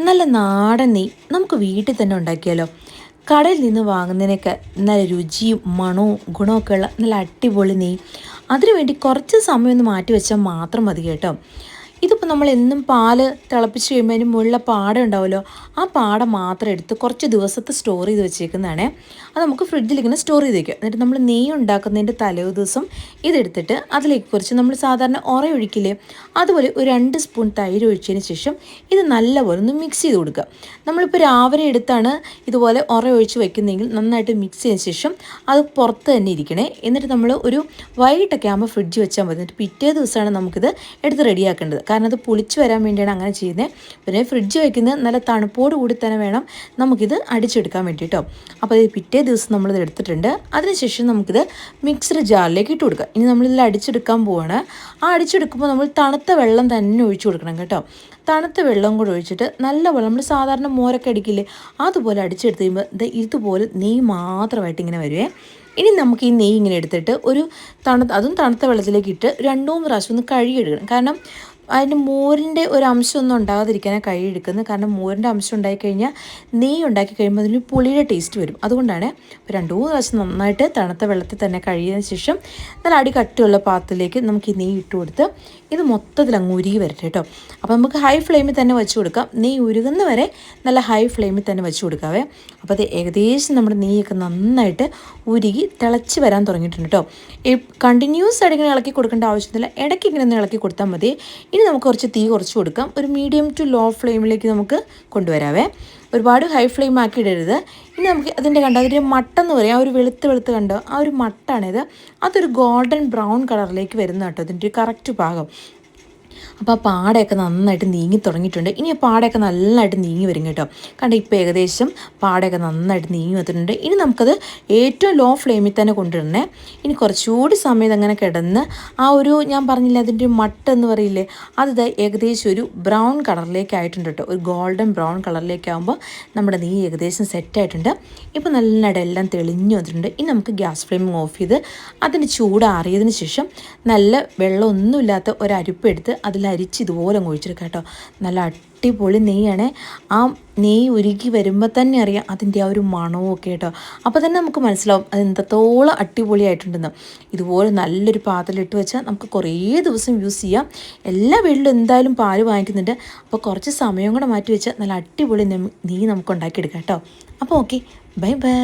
നല്ല നാടൻ നെയ്യ് നമുക്ക് വീട്ടിൽ തന്നെ ഉണ്ടാക്കിയാലോ. കടയിൽ നിന്ന് വാങ്ങുന്നതിനൊക്കെ നല്ല രുചിയും മണവും ഗുണമൊക്കെ ഉള്ള നല്ല അടിപൊളി നെയ്യ്. അതിനുവേണ്ടി കുറച്ച് സമയം ഒന്ന് മാറ്റി വെച്ചാൽ മാത്രം മതി കേട്ടോ. ഇതിപ്പോൾ നമ്മൾ എന്നും പാല് തിളപ്പിച്ച് കഴിയുമ്പോൾ അതിന് മുകളിലെ പാട ഉണ്ടാവുമല്ലോ, ആ പാട മാത്രം എടുത്ത് കുറച്ച് ദിവസത്തെ സ്റ്റോർ ചെയ്ത് വെച്ചേക്കുന്നതാണേ. അത് നമുക്ക് ഫ്രിഡ്ജിൽ ഇങ്ങനെ സ്റ്റോർ ചെയ്ത് വയ്ക്കുക. എന്നിട്ട് നമ്മൾ നെയ്യ് ഉണ്ടാക്കുന്നതിൻ്റെ തലേ ദിവസം ഇതെടുത്തിട്ട് അതിലേക്ക് കുറച്ച് നമ്മൾ സാധാരണ ഒഴിക്കില്ലേ, അതുപോലെ ഒരു 2 സ്പൂൺ തൈര് ഒഴിച്ചതിന് ശേഷം ഇത് നല്ലപോലെ ഒന്ന് മിക്സ് ചെയ്ത് കൊടുക്കുക. നമ്മളിപ്പോൾ രാവിലെ എടുത്താണ് ഇതുപോലെ ഒഴിച്ച് വയ്ക്കുന്നതെങ്കിൽ നന്നായിട്ട് മിക്സ് ചെയ്തതിന് ശേഷം അത് പുറത്ത് തന്നെ ഇരിക്കണേ. എന്നിട്ട് നമ്മൾ ഒരു വൈകിട്ടൊക്കെ ആകുമ്പോൾ ഫ്രിഡ്ജ് വെച്ചാൽ മതി. എന്നിട്ട് പിറ്റേ ദിവസമാണ് നമുക്കിത് എടുത്ത് റെഡിയാക്കേണ്ടത്. കാരണം അത് പുളിച്ച് വരാൻ വേണ്ടിയാണ് അങ്ങനെ ചെയ്യുന്നത്. പിന്നെ ഫ്രിഡ്ജ് വയ്ക്കുന്നത് നല്ല തണുപ്പോട് കൂടി തന്നെ വേണം നമുക്കിത് അടിച്ചെടുക്കാൻ വേണ്ടിയിട്ടോ. അപ്പോൾ ഇത് പിറ്റേ ദിവസം നമ്മളിത് എടുത്തിട്ടുണ്ട്. അതിനുശേഷം നമുക്കിത് മിക്സർ ജാറിലേക്ക് ഇട്ട് കൊടുക്കുക. ഇനി നമ്മളിതിൽ അടിച്ചെടുക്കാൻ പോവാണ്. ആ അടിച്ചെടുക്കുമ്പോൾ നമ്മൾ തണുത്ത വെള്ളം തന്നെ ഒഴിച്ചു കൊടുക്കണം കേട്ടോ. തണുത്ത വെള്ളം കൂടെ ഒഴിച്ചിട്ട് നല്ലപോലെ നമ്മൾ സാധാരണ മോരൊക്കെ അടിക്കില്ലേ, അതുപോലെ അടിച്ചെടുത്ത് കഴിയുമ്പോൾ ഇതുപോലെ നെയ്യ് മാത്രമായിട്ട് ഇങ്ങനെ വരുവേ. ഇനി നമുക്ക് ഈ നെയ്യ് ഇങ്ങനെ എടുത്തിട്ട് ഒരു തണുത്ത വെള്ളത്തിലേക്ക് ഇട്ട് 2-3 പ്രാവശ്യം ഒന്ന് കഴുകിയെടുക്കണം. കാരണം അതിൻ്റെ മോരിൻ്റെ ഒരു അംശമൊന്നും ഉണ്ടാകാതിരിക്കാനാണ് കഴുകിയെടുക്കുന്നത്. കാരണം മോരിൻ്റെ അംശം ഉണ്ടായിക്കഴിഞ്ഞാൽ നെയ്യ് ഉണ്ടാക്കി കഴിയുമ്പോൾ അതിന് പുളിയുടെ ടേസ്റ്റ് വരും. അതുകൊണ്ടാണ് 2-3 പ്രാവശ്യം നന്നായിട്ട് തണുത്ത വെള്ളത്തിൽ തന്നെ കഴുകിയതിന് ശേഷം നല്ല അടി കട്ടിയുള്ള പാത്രത്തിലേക്ക് നമുക്ക് ഈ നെയ്യ് ഇട്ട് കൊടുത്ത് ഇത് മൊത്തത്തിൽ അങ്ങ് ഉരുകി വരട്ടെ കേട്ടോ. അപ്പോൾ നമുക്ക് ഹൈ ഫ്ലെയിമിൽ തന്നെ വെച്ച് കൊടുക്കാം. നെയ്യ് ഉരുകുന്ന വരെ നല്ല ഹൈ ഫ്ലെയിമിൽ തന്നെ വെച്ച് കൊടുക്കാവേ. അപ്പോൾ അത് ഏകദേശം നമ്മുടെ നെയ്യൊക്കെ നന്നായിട്ട് ഉരുകി തിളച്ച് വരാൻ തുടങ്ങിയിട്ടുണ്ട് കേട്ടോ. ഈ കണ്ടിന്യൂസ് ആയിട്ട് ഇങ്ങനെ ഇളക്കി കൊടുക്കേണ്ട ആവശ്യമില്ല, ഇടയ്ക്ക് ഇങ്ങനെ ഒന്ന് ഇളക്കി കൊടുത്താൽ മതി. ഇനി നമുക്ക് കുറച്ച് തീ കുറച്ച് കൊടുക്കാം. ഒരു മീഡിയം ടു ലോ ഫ്ലെയിമിലേക്ക് നമുക്ക് കൊണ്ടുവരാവേ. ഒരുപാട് ഹൈ ഫ്ലെയിം ആക്കി ഇടരുത്. ഇനി നമുക്ക് അതിൻ്റെ അതിൻ്റെ മട്ടെന്ന് പറയാം, ആ ഒരു വെളുത്ത് കണ്ടോ, ആ ഒരു മട്ടാണിത്. അതൊരു ഗോൾഡൻ ബ്രൗൺ കളറിലേക്ക് വരുന്ന കേട്ടോ ഇതിൻ്റെ കറക്റ്റ് പാകം. അപ്പോൾ ആ പാടയൊക്കെ നന്നായിട്ട് നീങ്ങി തുടങ്ങിയിട്ടുണ്ട്. ഇനി ആ പാടയൊക്കെ നല്ലതായിട്ട് നീങ്ങി വരും കേട്ടോ. കണ്ടോ, ഇപ്പോൾ ഏകദേശം പാടയൊക്കെ നന്നായിട്ട് നീങ്ങി വന്നിട്ടുണ്ട്. ഇനി നമുക്കത് ഏറ്റവും ലോ ഫ്ലെയിമിൽ തന്നെ കൊണ്ടുവരണേ. ഇനി കുറച്ചുകൂടി സമയം അങ്ങനെ കിടന്ന് ആ ഒരു ഞാൻ പറഞ്ഞില്ലേ അതിൻ്റെ മട്ട് എന്ന് പറയില്ലേ, അത് ഏകദേശം ഒരു ബ്രൗൺ കളറിലേക്ക് ആയിട്ടുണ്ട് കേട്ടോ. ഒരു ഗോൾഡൻ ബ്രൗൺ കളറിലേക്ക് ആകുമ്പോൾ നമ്മുടെ നെയ്യ് ഏകദേശം സെറ്റായിട്ടുണ്ട്. ഇപ്പോൾ നല്ലതായിട്ട് എല്ലാം തെളിഞ്ഞു വന്നിട്ടുണ്ട്. ഇനി നമുക്ക് ഗ്യാസ് ഫ്ലെയിം ഓഫ് ചെയ്ത് അതിന് ചൂടാറിയതിന് ശേഷം നല്ല വെള്ളമൊന്നുമില്ലാത്ത ഒരരിപ്പെടുത്ത് അതിൽ അരിച്ച് ഇതുപോലെ ഒഴിച്ചെടുക്കാം കേട്ടോ. നല്ല അടിപൊളി നെയ്യാണ്. ആ നെയ്യ് ഉരുകി വരുമ്പോൾ തന്നെ അറിയാം അതിൻ്റെ ആ ഒരു മണവും ഒക്കെ കേട്ടോ. അപ്പോൾ തന്നെ നമുക്ക് മനസ്സിലാവും അത് എന്തത്തോളം അടിപൊളിയായിട്ടുണ്ടെന്ന്. ഇതുപോലെ നല്ലൊരു പാത്രത്തിലിട്ട് വെച്ചാൽ നമുക്ക് കുറേ ദിവസം യൂസ് ചെയ്യാം. എല്ലാ വീട്ടിലും എന്തായാലും പാല് വാങ്ങിക്കുന്നുണ്ട്. അപ്പോൾ കുറച്ച് സമയം കൂടെ മാറ്റി വെച്ചാൽ നല്ല അടിപൊളി നെയ്യ് നമുക്ക് ഉണ്ടാക്കിയെടുക്കാം കേട്ടോ. അപ്പോൾ ഓക്കെ, ബൈ ബൈ.